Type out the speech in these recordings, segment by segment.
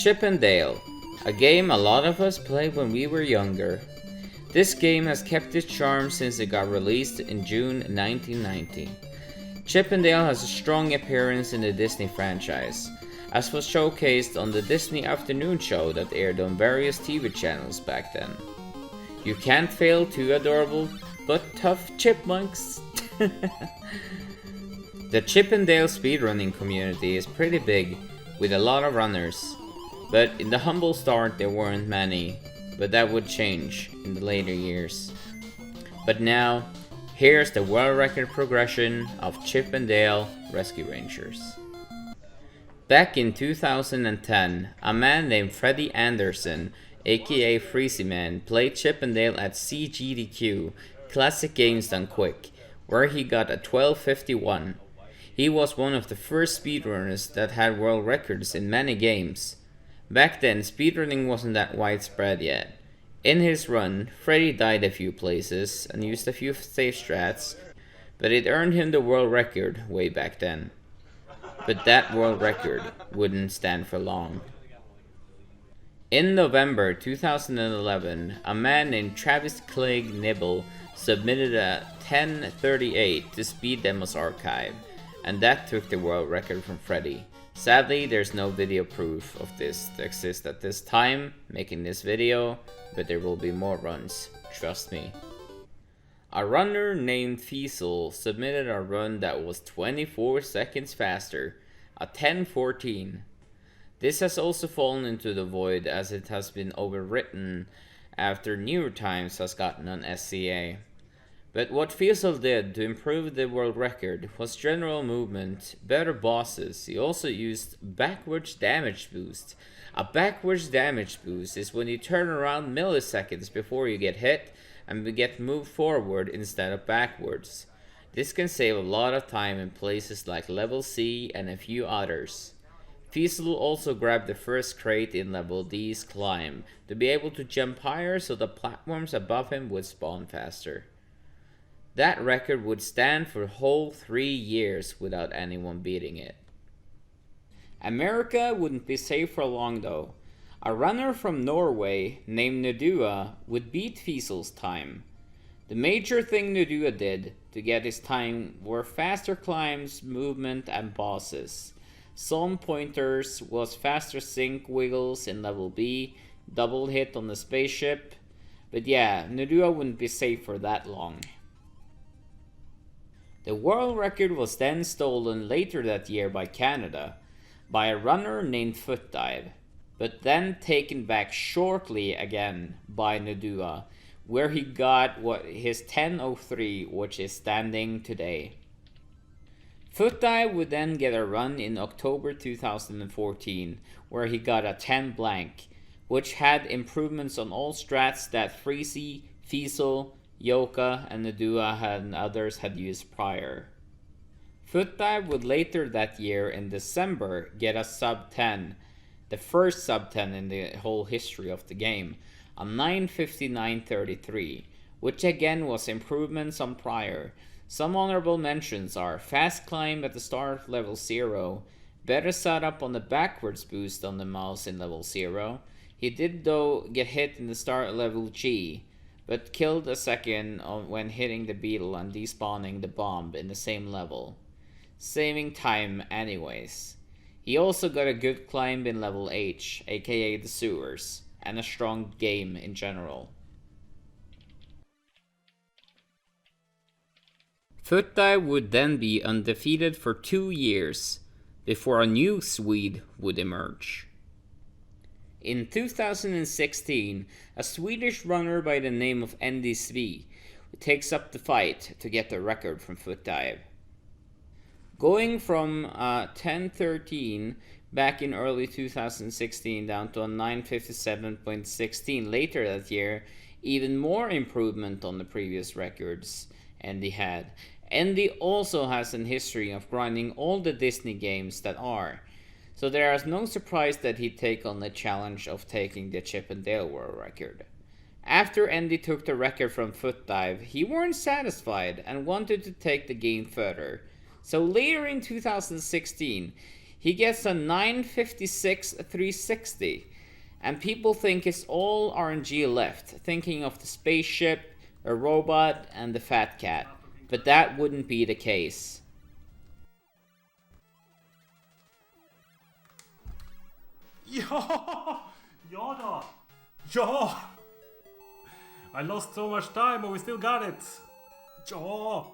Chip and Dale, a game a lot of us played when we were younger. This game has kept its charm since it got released in June 1990. Chip and Dale has a strong appearance in the Disney franchise, as was showcased on the Disney Afternoon show that aired on various TV channels back then. You can't fail two adorable but tough chipmunks. The Chip and Dale speedrunning community is pretty big, with a lot of runners. But in the humble start there weren't many, but that would change in the later years. But now, here's the world record progression of Chip and Dale Rescue Rangers. Back in 2010, a man named Freddie Anderson, aka Freezy Man, played Chip and Dale at CGDQ, Classic Games Done Quick, where he got a 12:51. He was one of the first speedrunners that had world records in many games. Back then, speedrunning wasn't that widespread yet. In his run, Freddy died a few places and used a few safe strats, but it earned him the world record way back then. But that world record wouldn't stand for long. In November 2011, a man named Travis Clegg Nibble submitted a 10:38 to Speed Demos Archive, and that took the world record from Freddy. Sadly, there's no video proof of this to exist at this time making this video, but there will be more runs, trust me. A runner named Fiesel submitted a run that was 24 seconds faster, a 10:14. This has also fallen into the void as it has been overwritten after Newer Times has gotten an SCA. But what Fiesel did to improve the world record was general movement, better bosses. He also used backwards damage boost. A backwards damage boost is when you turn around milliseconds before you get hit and get moved forward instead of backwards. This can save a lot of time in places like level C and a few others. Fiesel also grabbed the first crate in level D's climb to be able to jump higher so the platforms above him would spawn faster. That record would stand for a whole 3 years without anyone beating it. America wouldn't be safe for long though. A runner from Norway named Nudua would beat Fiesel's time. The major thing Nudua did to get his time were faster climbs, movement, and bosses. Some pointers was faster sync wiggles in level B, double hit on the spaceship, but yeah, Nudua wouldn't be safe for that long. The world record was then stolen later that year by Canada, by a runner named Footdive, but then taken back shortly again by Nudua, where he got his 10:03, which is standing today. Footdive would then get a run in October 2014, where he got a 10 blank, which had improvements on all strats that Freezy, Fiesel, Yoka, and Nudua and others had used prior. Footdive would later that year in December get a sub 10, the first sub 10 in the whole history of the game, a 9:59.33, which again was improvements on prior. Some honorable mentions are fast climb at the start of level 0, better setup on the backwards boost on the mouse in level 0. He did though get hit in the start level G, but killed a second when hitting the beetle and despawning the bomb in the same level, saving time anyways. He also got a good climb in level H, aka the sewers, and a strong game in general. Footdive would then be undefeated for 2 years, before a new Swede would emerge. In 2016, a Swedish runner by the name of Andy Svee takes up the fight to get the record from Footdive. Going from 10:13 back in early 2016 down to a 9:57.16 later that year, even more improvement on the previous records Andy had. Andy also has a history of grinding all the Disney games that are, so there is no surprise that he'd take on the challenge of taking the Chip and Dale world record. After Andy took the record from Footdive, he weren't satisfied and wanted to take the game further. So later in 2016, he gets a 956 360. And people think it's all RNG left, thinking of the spaceship, a robot, and the fat cat. But that wouldn't be the case. Ja! Ja då! Ja! I lost so much time but we still got it! Ja!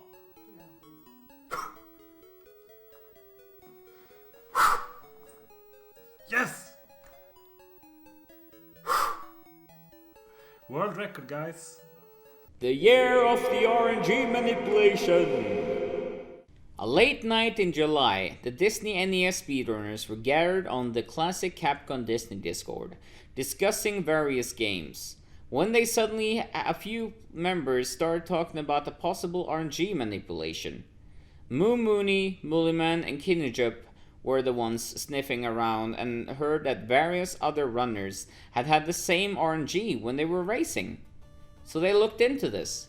Yes! World record, guys. The year of the RNG manipulation! A late night in July, the Disney NES speedrunners were gathered on the classic Capcom Disney Discord, discussing various games. When they suddenly, a few members started talking about the possible RNG manipulation. Moo Mooney, Mullyman, and Kinujup were the ones sniffing around and heard that various other runners had had the same RNG when they were racing. So they looked into this.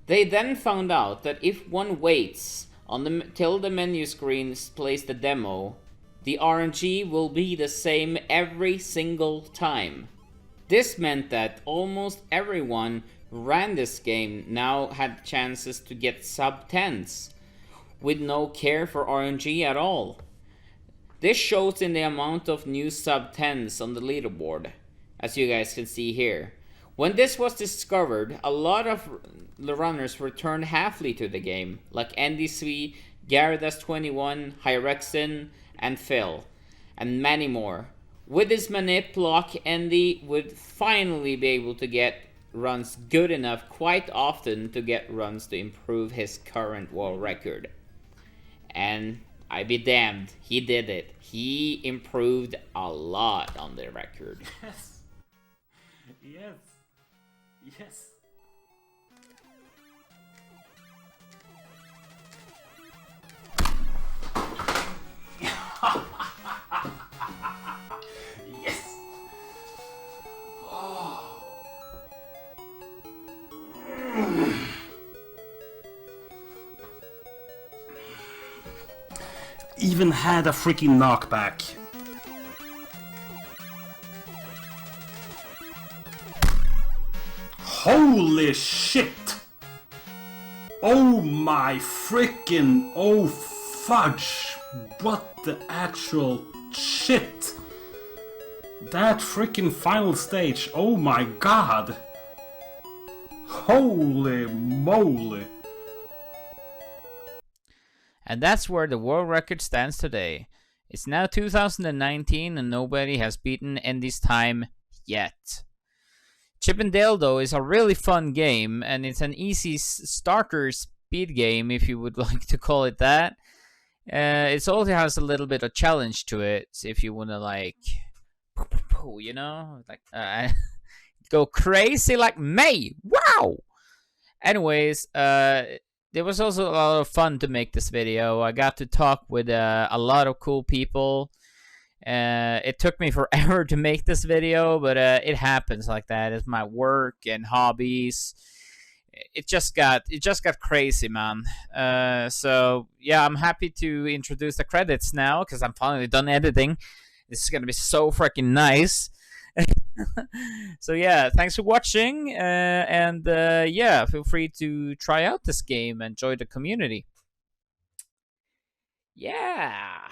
They then found out that if one waits till the menu screen plays the demo, the RNG will be the same every single time. This meant that almost everyone who ran this game now had chances to get sub-10s, with no care for RNG at all. This shows in the amount of new sub-10s on the leaderboard, as you guys can see here. When this was discovered, a lot of the runners returned halfly to the game, like NDC, Gyarados21, Hyrexin, and Phil, and many more. With his manip lock, Andy would finally be able to get runs good enough quite often to get runs to improve his current world record. And I be damned, he did it. He improved a lot on the record. Yes. Yes. Yes. Yes. Oh. Even had a freaking knockback. Holy shit! Oh my freaking, oh fudge! What the actual shit? That freaking final stage, oh my god! Holy moly! And that's where the world record stands today. It's now 2019 and nobody has beaten Andy's time yet. Chip 'n Dale, though, is a really fun game, and it's an easy starter speed game, if you would like to call it that. It also has a little bit of challenge to it, if you want to, like, you know, like, go crazy like me. Wow! Anyways, there was also a lot of fun to make this video. I got to talk with a lot of cool people. It took me forever to make this video, but it happens like that. It's my work and hobbies. It just got crazy, man. So yeah, I'm happy to introduce the credits now because I'm finally done editing. This is gonna be so freaking nice. So yeah, thanks for watching, and yeah, feel free to try out this game and join the community. Yeah.